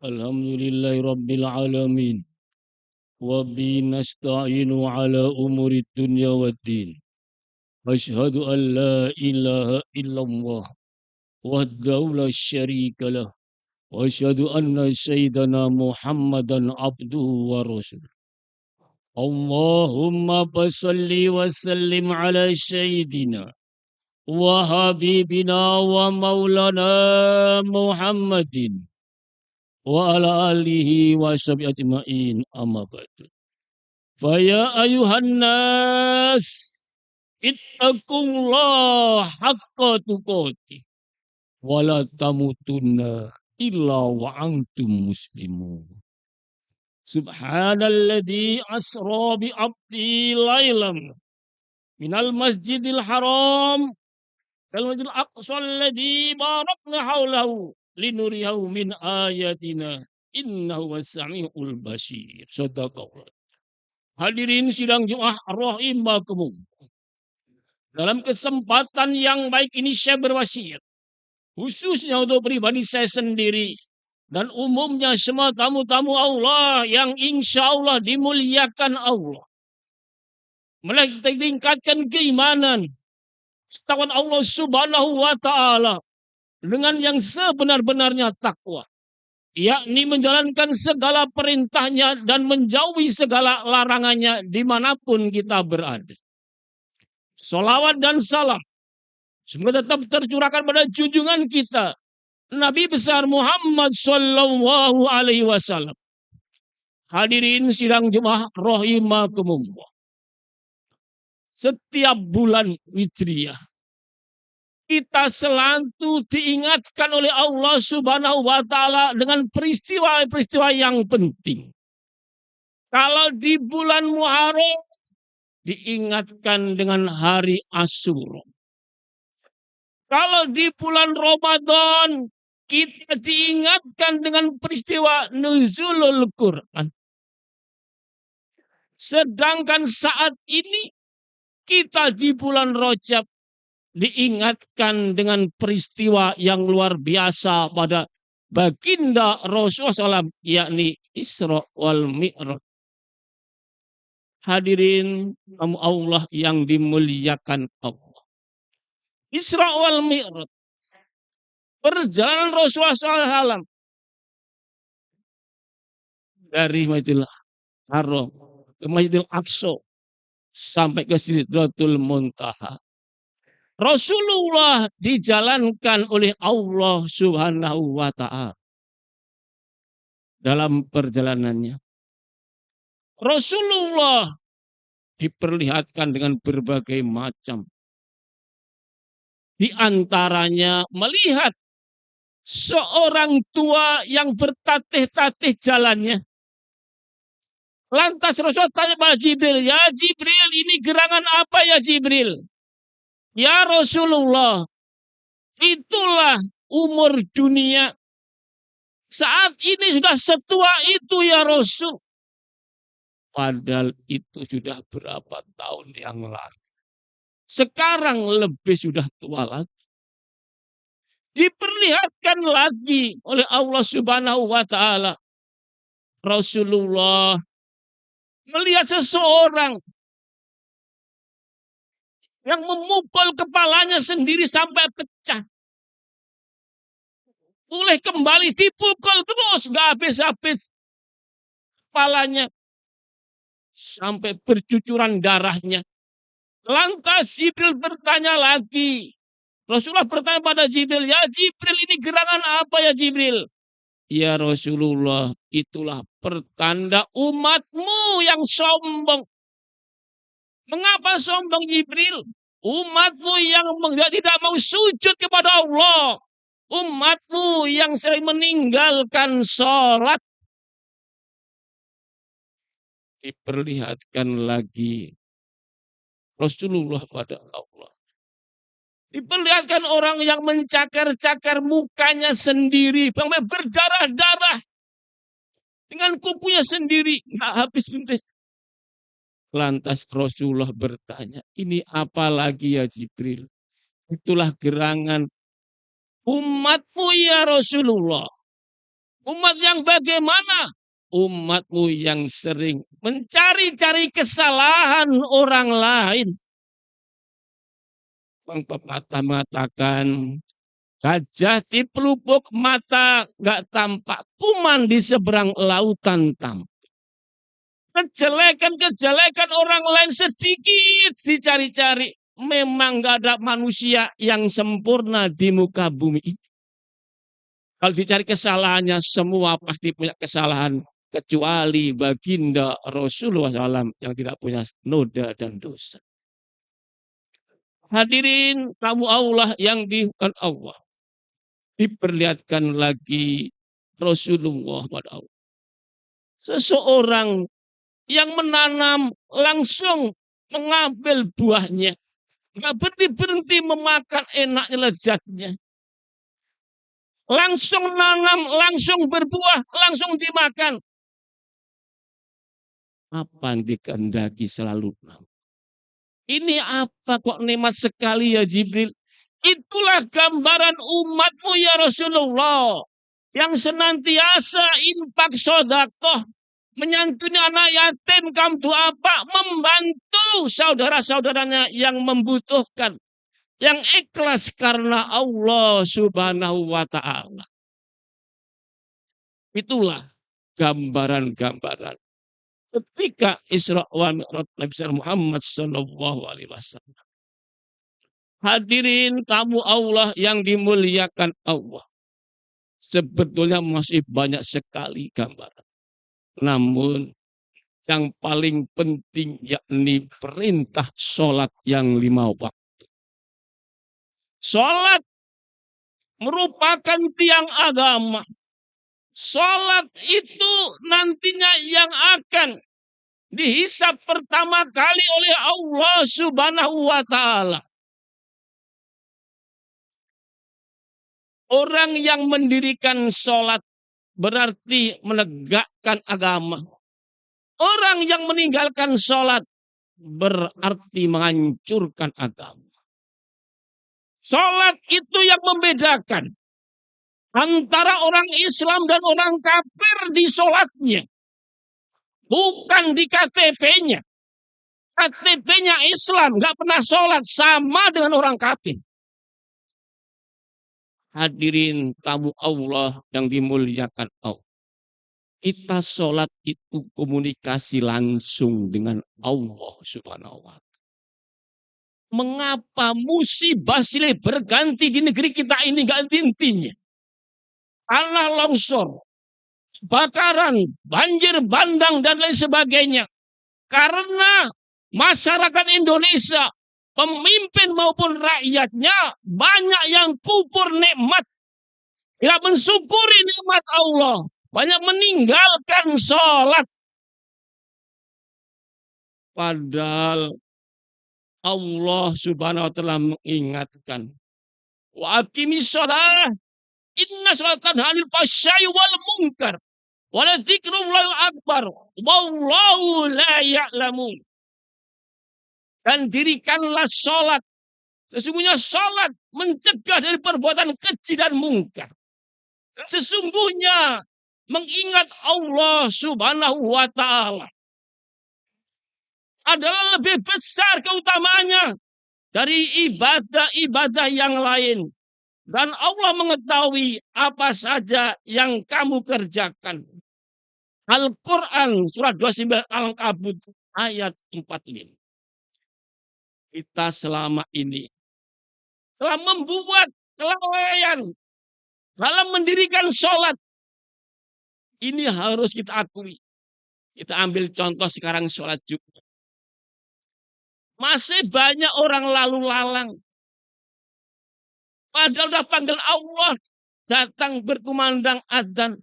Alhamdulillahi Rabbil Alamin. Wa bi nasta'inu ala umuri dunya waddin. Ashhadu an la ilaha illallah wahdahu la syarika lah. Wa ashhadu anna sayyidana Muhammadan abduhu wa rasul. Allahumma basalli wa sallim ala sayyidina wa habibina wa maulana Muhammadin wa ala alihi wa sahbihi ajma'in amma ba'du. Faya ayuhan nas ittaqullah haqqa tuqatih wa la tamutunna illa wa antum muslimun. Subhanalladzi asra bi abdi lailam minal masjidil haram kal masjidil aqsa alladzi barakna haulahu linuriyahu min ayatina innahu was-sami'ul basir. Sadaqallah. Hadirin sidang Jumat rahimakumullah. Dalam kesempatan yang baik ini saya berwasiat khususnya untuk pribadi saya sendiri dan umumnya semua tamu-tamu Allah yang insya Allah dimuliakan Allah. Meningkatkan keimanan ketakwaan Allah Subhanahu wa taala dengan yang sebenar-benarnya takwa, yakni menjalankan segala perintahnya dan menjauhi segala larangannya dimanapun kita berada. Salawat dan salam semoga tetap tercurahkan pada junjungan kita Nabi besar Muhammad sallallahu alaihi wasallam. Hadirin sidang Jumat rahimakumullah. Setiap bulan Hijriah kita selalu diingatkan oleh Allah Subhanahu wa taala dengan peristiwa-peristiwa yang penting. Kalau di bulan Muharram diingatkan dengan hari Asyura. Kalau di bulan Ramadan kita diingatkan dengan peristiwa nuzulul Quran. Sedangkan saat ini kita di bulan Rajab diingatkan dengan peristiwa yang luar biasa pada baginda Rasulullah SAW, yakni Isra wal Mi'raj. Hadirin tamu Allah yang dimuliakan Allah. Isra wal Mi'raj, perjalanan Rasulullah SAW dari Masjidil Haram ke Masjidil Aqsa sampai ke Sidratul Muntaha. Rasulullah dijalankan oleh Allah Subhanahu wa taala dalam perjalanannya. Rasulullah diperlihatkan dengan berbagai macam. Di antaranya melihat seorang tua yang bertatih-tatih jalannya. Lantas Rasulullah tanya pada Jibril, "Ya Jibril, ini gerangan apa ya Jibril?" "Ya Rasulullah, itulah umur dunia. Saat ini sudah setua itu ya Rasul." Padahal itu sudah berapa tahun yang lalu. Sekarang lebih sudah tua lagi. Diperlihatkan lagi oleh Allah Subhanahu wa taala. Rasulullah melihat seseorang yang memukul kepalanya sendiri sampai pecah. Boleh kembali dipukul terus, gak habis-habis kepalanya sampai bercucuran darahnya. Lantas Jibril bertanya lagi. Rasulullah bertanya pada Jibril, "Ya Jibril, ini gerangan apa ya Jibril?" "Ya Rasulullah, itulah pertanda umatmu yang sombong." "Mengapa sombong Jibril?" "Umatmu yang tidak mau sujud kepada Allah. Umatmu yang sering meninggalkan sholat." Diperlihatkan lagi Rasulullah pada Allah. Diperlihatkan orang yang mencakar-cakar mukanya sendiri, sampai berdarah-darah dengan kukunya sendiri, nggak habis-habis. Lantas Rasulullah bertanya, "Ini apa lagi ya Jibril?" "Itulah gerangan umatmu ya Rasulullah. Umat yang bagaimana? Umatmu yang sering mencari-cari kesalahan orang lain. Bang pepatah mengatakan, gajah di pelupuk mata gak tampak, kuman di seberang lautan tampak. Kejelekan-kejelekan orang lain sedikit dicari-cari. Memang gak ada manusia yang sempurna di muka bumi ini. Kalau dicari kesalahannya, semua pasti punya kesalahan. Kecuali baginda Rasulullah SAW yang tidak punya noda dan dosa. Hadirin tamu Allah yang dihukum Allah. Diperlihatkan lagi Rasulullah pada Allah. Seseorang yang menanam langsung mengambil buahnya. Nggak berhenti-berhenti memakan enaknya lezatnya. Langsung nanam, langsung berbuah, langsung dimakan. Apa yang dikehendaki selalu. Ini apa kok nikmat sekali ya Jibril. Itulah gambaran umatmu ya Rasulullah. Yang senantiasa infak sodakoh. Menyantuni anak yatim, kamu apa? Membantu saudara-saudaranya yang membutuhkan. Yang ikhlas karena Allah subhanahu wa ta'ala. Itulah gambaran-gambaran. Ketika Isra wa Mi'raj Nabi Muhammad sallallahu alaihi wasallam. Hadirin tamu Allah yang dimuliakan Allah. Sebetulnya masih banyak sekali gambaran. Namun yang paling penting yakni perintah sholat yang 5 waktu. Sholat merupakan tiang agama. Sholat itu nantinya yang akan dihisab pertama kali oleh Allah subhanahu wa ta'ala. Orang yang mendirikan sholat berarti menegakkan agama. Orang yang meninggalkan sholat berarti menghancurkan agama. Sholat itu yang membedakan antara orang Islam dan orang kafir di sholatnya. Bukan di KTP-nya. KTP-nya Islam, gak pernah sholat, sama dengan orang kafir. Hadirin tamu Allah yang dimuliakan Allah. Kita sholat itu komunikasi langsung dengan Allah subhanahu wa ta'ala. Mengapa musibah silih berganti di negeri kita ini gak intinya? Tanah longsor, bakaran, banjir bandang dan lain sebagainya. Karena masyarakat Indonesia, pemimpin maupun rakyatnya banyak yang kufur nikmat. Tidak mensyukuri nikmat Allah. Banyak meninggalkan sholat. Padahal Allah subhanahu wa ta'ala mengingatkan. Wa aqimis sholat. Inna sholatan hanil fasyai wal munkar. Wala dzikrullahi akbar. Wallahu la ya'lamun. Dan dirikanlah sholat. Sesungguhnya sholat mencegah dari perbuatan keji dan mungkar. Dan sesungguhnya mengingat Allah subhanahu wa ta'ala adalah lebih besar keutamaannya dari ibadah-ibadah yang lain. Dan Allah mengetahui apa saja yang kamu kerjakan. Al-Quran surat 29 Al-Ankabut ayat 45. Kita selama ini telah membuat kelalaian dalam mendirikan sholat. Ini harus kita akui. Kita ambil contoh sekarang sholat Jumat. Masih banyak orang lalu lalang. Padahal udah panggil Allah. Datang berkumandang adzan.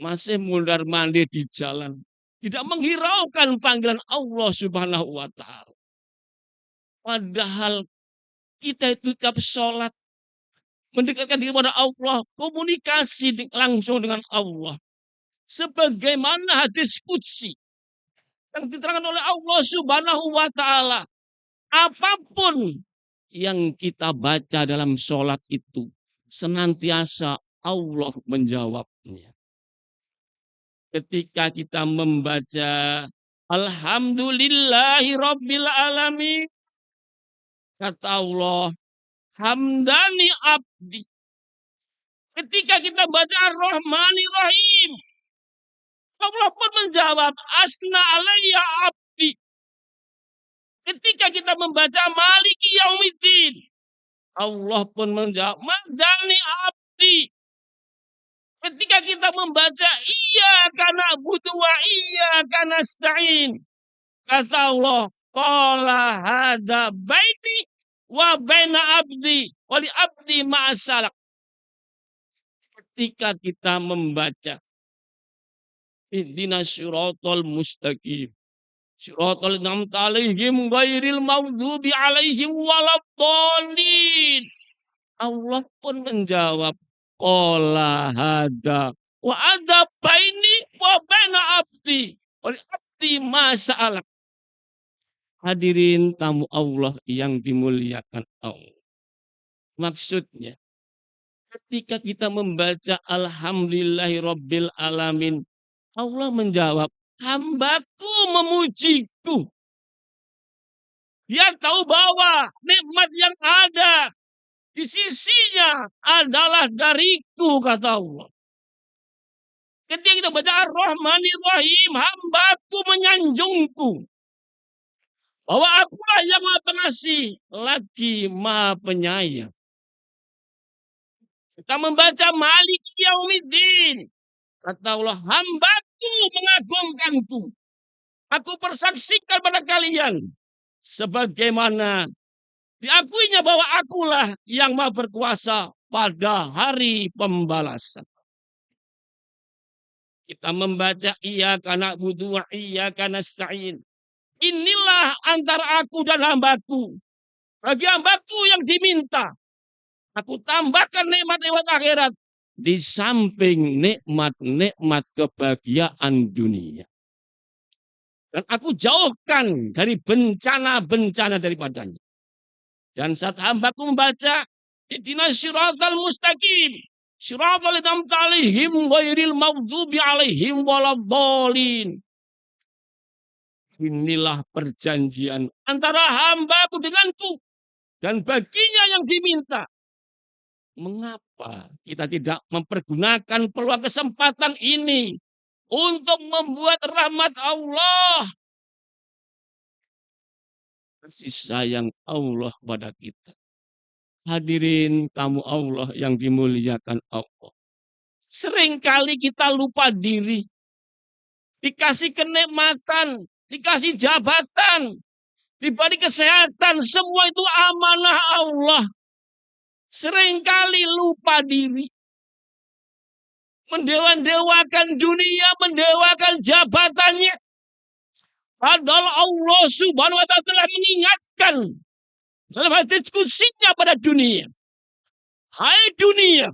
Masih mundar mandir di jalan. Tidak menghiraukan panggilan Allah subhanahu wa ta'ala. Padahal kita itu tiap sholat. Mendekatkan diri kepada Allah. Komunikasi langsung dengan Allah. Sebagaimana hadis qudsi yang diterangkan oleh Allah subhanahu wa ta'ala. Apapun yang kita baca dalam sholat itu senantiasa Allah menjawabnya. ketika kita membaca Alhamdulillahi Rabbil Alamin, kata Allah, hamdani abdi. Ketika kita baca Ar-Rahmani Rahim, Allah pun menjawab, asna alayya abdi. Ketika kita membaca Maliki Yaumiddin, Allah pun menjawab, madani abdi. Ketika kita membaca iyyaka na'budu wa iyyaka nasta'in, kata Allah, qala hada baini wa baina abdi wa li abdi ma'asalak. Ketika kita membaca ihdinas siratal mustaqim, siratal an'amta 'alaihim ghairil maghdubi 'alaihim waladdallin, Allah pun menjawab, qala hada wa ada baini wa baina abdi wa li abdi ma sa'alak. Hadirin tamu Allah yang dimuliakan Allah. Maksudnya, ketika kita membaca Alhamdulillahi Rabbil Alamin, Allah menjawab, hambaku memujiku. Dia tahu bahwa nikmat yang ada di sisinya adalah dariku, kata Allah. Ketika kita baca Ar-Rahmanir Rahim, hambaku menyanjungku bahwa akulah yang maha pengasih lagi maha penyayang. Kita membaca Maliki Yaumiddin, kata Allah, hambaku mengagungkanku. Aku persaksikan pada kalian sebagaimana diakuinya bahwa akulah yang maha berkuasa pada hari pembalasan. Kita membaca iyyaka na'budu wa iyyaka nasta'in. Inilah antara aku dan hambaku. Bagi hambaku yang diminta, aku tambahkan nikmat-nikmat akhirat di samping nikmat-nikmat kebahagiaan dunia. Dan aku jauhkan dari bencana-bencana daripadanya. Dan saat hambaku membaca ihdinas siratal mustaqim, siratal an'amta 'alaihim ghairil maghdubi 'alaihim waladdallin. Inilah perjanjian antara hambaku denganku dan baginya yang diminta. Mengapa kita tidak mempergunakan peluang kesempatan ini untuk membuat rahmat Allah, kasih sayang Allah pada kita? Hadirin tamu Allah yang dimuliakan Allah. Seringkali kita lupa diri. Dikasih kenikmatan, dikasih jabatan, diberi kesehatan, semua itu amanah Allah. Seringkali lupa diri. Mendewa-dewakan dunia, mendewakan jabatannya. Padahal Allah Subhanahu wa ta'ala telah mengingatkan dalam hadits qudsinya pada dunia. Hai dunia,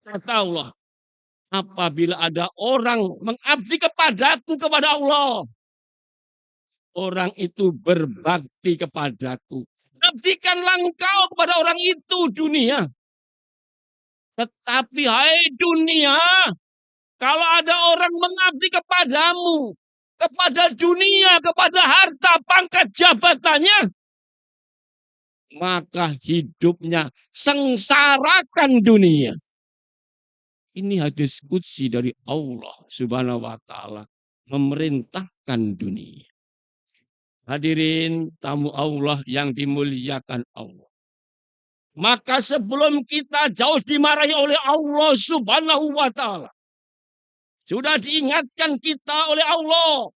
kata Allah, apabila ada orang mengabdi kepadaku, kepada Allah, orang itu berbakti kepadaku. Abdikanlah engkau kepada orang itu dunia. Tetapi hai dunia, kalau ada orang mengabdi kepadamu, kepada dunia, kepada harta, pangkat jabatannya, maka hidupnya sengsarakan dunia. Ini hadis qudsi dari Allah Subhanahu wa ta'ala memerintahkan dunia. Hadirin tamu Allah yang dimuliakan Allah. Maka sebelum kita jauh dimarahi oleh Allah Subhanahu wa ta'ala, sudah diingatkan kita oleh Allah,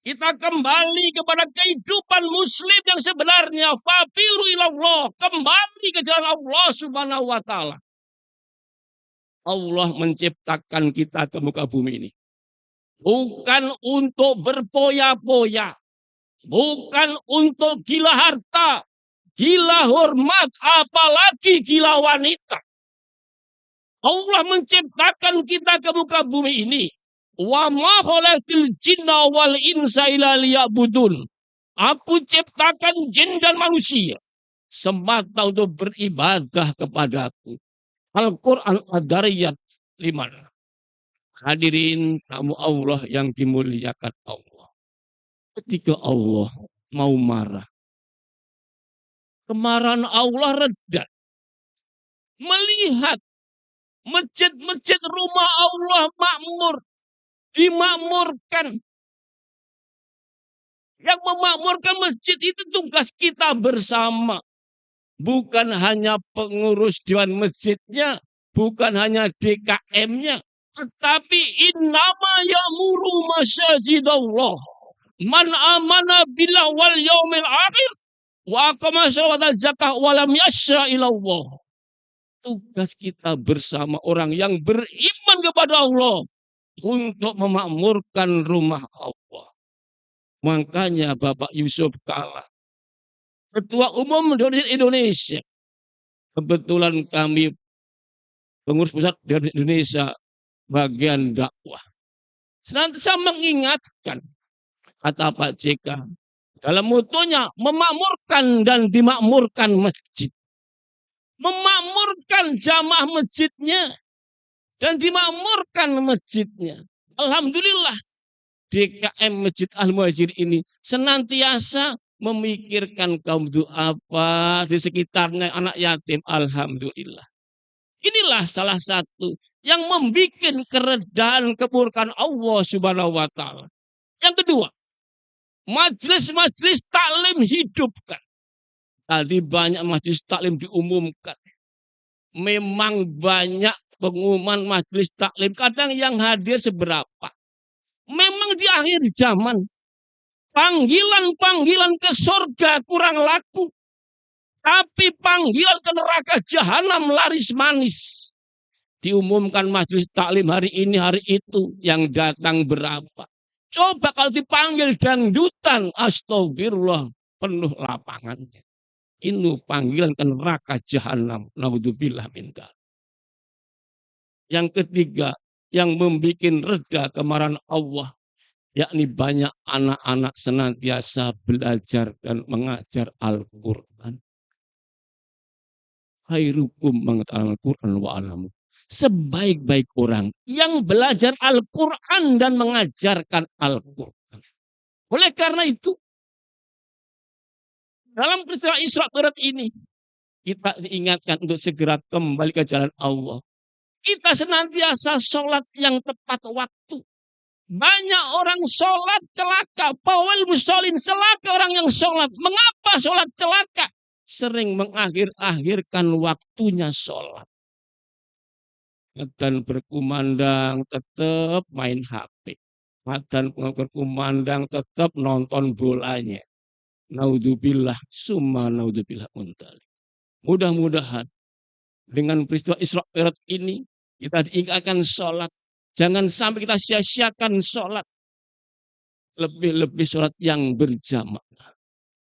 kita kembali kepada kehidupan muslim yang sebenarnya. Fafiru ilallah, kembali ke jalan Allah Subhanahu wa ta'ala. Allah menciptakan kita ke muka bumi ini bukan untuk berpoya-poya, bukan untuk gila harta, gila hormat, apalagi gila wanita. Allah menciptakan kita ke muka bumi ini. Wa ma khalaqil jinna wal insa illa liya'budun. Aku ciptakan jin dan manusia semata untuk beribadah kepadaku. Al-Quran Ad-Dariyat 5. Hadirin tamu Allah yang dimuliakan Allah. Ketika Allah mau marah, kemarahan Allah reda. Melihat masjid-masjid rumah Allah makmur, dimakmurkan. Yang memakmurkan masjid itu tugas kita bersama. Bukan hanya pengurus dewan masjidnya, bukan hanya DKM-nya, tetapi innama ya'muru masajidallah man amana billah wal yaumil akhir wa aqama sholata zakah wa lam yasya ilallah. Tugas kita bersama orang yang beriman kepada Allah untuk memakmurkan rumah Allah. Makanya Bapak Yusuf Kalla, Ketua Umum Indonesia, kebetulan kami pengurus pusat Indonesia bagian dakwah, senantiasa mengingatkan kata Pak JK dalam mutunya memakmurkan dan dimakmurkan masjid, memakmurkan jamaah masjidnya dan dimakmurkan masjidnya. Alhamdulillah DKM Masjid Al-Muhajir ini senantiasa memikirkan kaum du'afa di sekitarnya, anak yatim. Alhamdulillah. Inilah salah satu yang membuat keredahan kemurkaan Allah Subhanahu wa taala. Yang kedua, majelis-majelis taklim hidupkan. Tadi banyak majelis taklim diumumkan. Memang banyak pengumuman majelis taklim, kadang yang hadir seberapa. Memang di akhir zaman panggilan-panggilan ke surga kurang laku. Tapi panggilan ke neraka jahanam laris manis. Diumumkan majelis taklim hari ini, hari itu, yang datang berapa. Coba kalau dipanggil dangdutan, astagfirullah, penuh lapangannya. Ini panggilan ke neraka jahanam. Naudzubillah min dzalik. Yang ketiga, yang membuat reda kemarahan Allah, yakni banyak anak-anak senantiasa belajar dan mengajar Al-Quran. Khairukum man ta'allama Al-Quran wa 'allamahu. Sebaik-baik orang yang belajar Al-Quran dan mengajarkan Al-Quran. Oleh karena itu, dalam peristiwa Isra Mi'raj ini, kita diingatkan untuk segera kembali ke jalan Allah. Kita senantiasa sholat yang tepat waktu. Banyak orang sholat celaka. Pawal musholin, celaka orang yang sholat. Mengapa sholat celaka? Sering mengakhir-akhirkan waktunya sholat. Dan berkumandang tetap main HP. Dan berkumandang tetap nonton bolanya. Naudzubillah, summa naudzubillah untali. Mudah-mudahan dengan peristiwa Isra Mi'raj ini kita diingatkan sholat. Jangan sampai kita sia-siakan sholat. Lebih-lebih sholat yang berjamaah.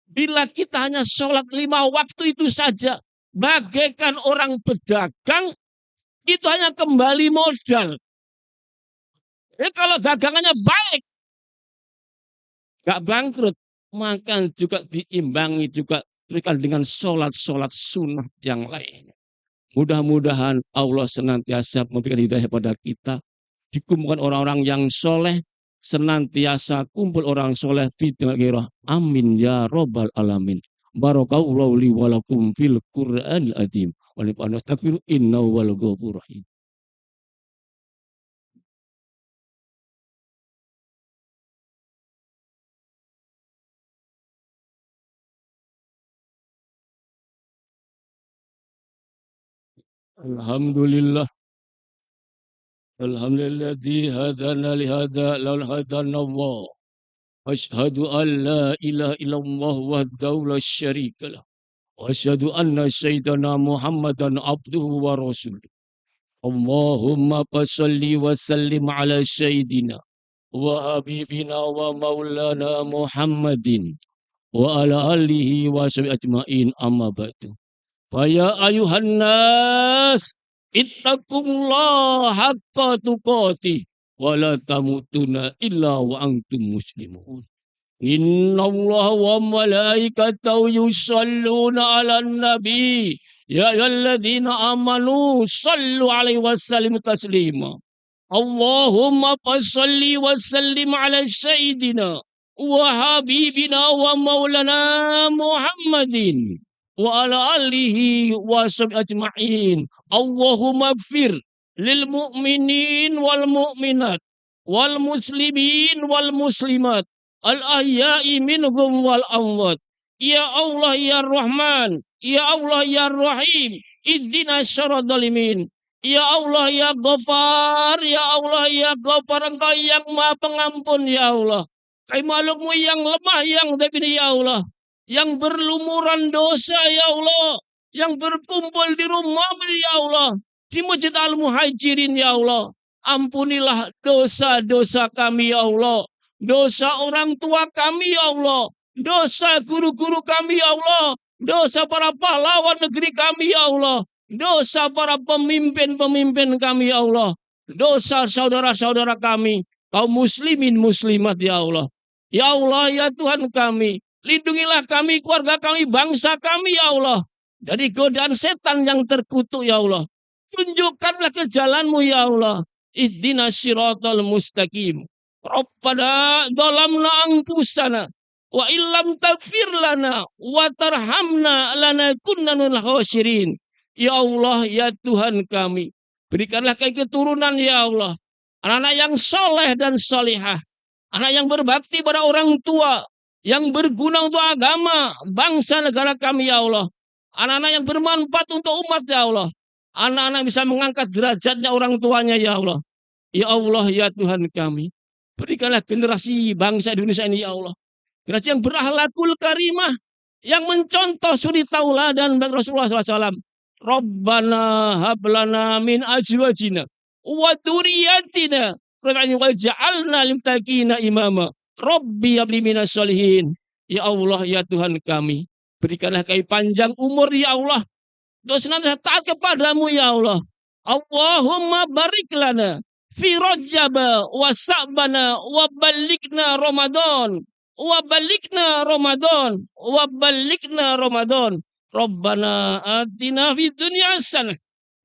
Bila kita hanya sholat 5 waktu itu saja, bagaikan orang pedagang, itu hanya kembali modal. Kalau dagangannya baik, gak bangkrut, maka juga diimbangi juga dengan sholat-sholat sunnah yang lainnya. Mudah-mudahan Allah senantiasa memberikan hidayah pada kita. Dikumpulkan orang-orang yang soleh. Senantiasa kumpul orang soleh. Amin ya robbal alamin. Barakallahu li walakum fil Qur'anil azim. Walifan astaghfiru innahu wal ghafurur rahim. Alhamdulillah. Alhamdulilladzi hadana li hadza law hadana Allah. Asyhadu an la ilaha illallah wahdahu la syarika lah. Wa asyhadu anna sayyidana Muhammadan abduhu wa rasuluh. Allahumma salli wa sallim ala sayyidina wa habibina wa maulana Muhammadin wa ala alihi wa sahbihi ajma'in, amma ba'du. Fa ya ayuhan nas ittaqullaha haqqa tuqatih wa la tamutunna illa wa antum muslimun. Innallaha wa malaikatahu yusholluna 'alan nabi ya ayyuhalladzina amanu shallu 'alaihi wa sallimu taslima. Allahumma salli wa sallim ala sayyidina wa habibina wa maulana Muhammadin wa ala alihi wa sahbihi ajma'in. Allahumma gfir lil mu'minin wal mu'minat wal muslimin wal muslimat al ahya'i minhum wal amwat. Ya Allah ya Rahman, ya Allah ya Rahim, ihdina syaratal limin. Ya Allah ya Ghaffar, ya Allah ya Ghaffar, Engkau yang Maha Pengampun ya Allah. Kami makhlukmu yang lemah yang tapi ya Allah, yang berlumuran dosa ya Allah, yang berkumpul di rumahmu ya Allah, di Masjid Al-Muhajirin ya Allah. Ampunilah dosa-dosa kami ya Allah, dosa orang tua kami ya Allah, dosa guru-guru kami ya Allah, dosa para pahlawan negeri kami ya Allah, dosa para pemimpin-pemimpin kami ya Allah, dosa saudara-saudara kami, kaum muslimin muslimat ya Allah. Ya Allah ya Tuhan kami, lindungilah kami, keluarga kami, bangsa kami ya Allah, dari godaan setan yang terkutuk ya Allah. Tunjukkanlah ke jalanmu ya Allah. Ihdinas siratal mustaqim. Rabbana dhalamna anfusana wa illam taghfir lana wa tarhamna lanakunanna minal khasirin. Ya Allah, ya Tuhan kami, berikanlah kami keturunan ya Allah, anak-anak yang soleh dan solehah, anak yang berbakti pada orang tua, yang berguna untuk agama, bangsa negara kami ya Allah, anak-anak yang bermanfaat untuk umat ya Allah, anak-anak yang bisa mengangkat derajatnya orang tuanya ya Allah. Ya Allah, ya Tuhan kami, berikanlah generasi bangsa Indonesia ini ya Allah, generasi yang berakhlakul karimah, yang mencontoh suri tauladan bagi Rasulullah SAW. Rabbana hablana min azwajina wa dzurriyyatina qurrata waj'alna lil muttaqina imama. Rabbi habli minas sholihin. Ya Allah, ya Tuhan kami, berikanlah kami panjang umur ya Allah, terus senantiasa taat kepadamu ya Allah. Allahumma barik lana fi Rajaba wa Sa'bana wa balikna Ramadan wa balikna Ramadan wa balikna Ramadan. Rabbana atina fid dunya hasanah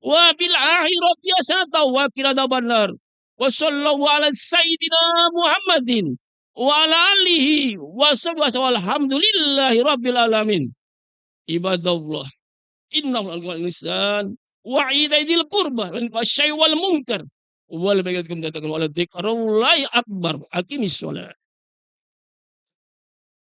wa fil akhirati hasanah wa qina adzabannar. Wa sallallahu ala sayyidina Muhammadin wa ala alihi wa sahbihi walhamdulillahi rabbil alamin. Ibadallah, innahu al-insan wa idaidil qurba wal syai wal munkar wal bagyakum tatakum wal dzikrullah akbar. Aqimis shalah.